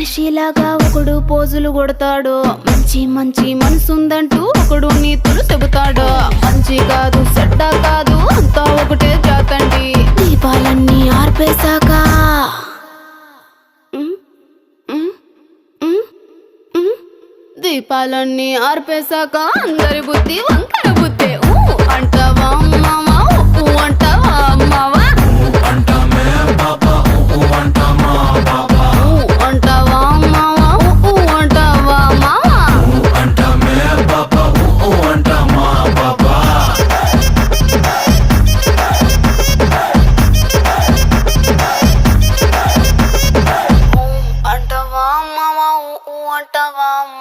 మనిషిలాగా ఒకడు పోజులు కొడతాడు, మంచి మంచి మనసుందంటూ ఒకడు నీతులు చెబుతాడు. మంచి కాదు చెడ్డ కాదు అంతా ఒకటే జాతండి. దీపాలన్నీ ఆర్పేశాక దీపాలన్నీ ఆర్పేశాక అందరి బుద్ధి వంకర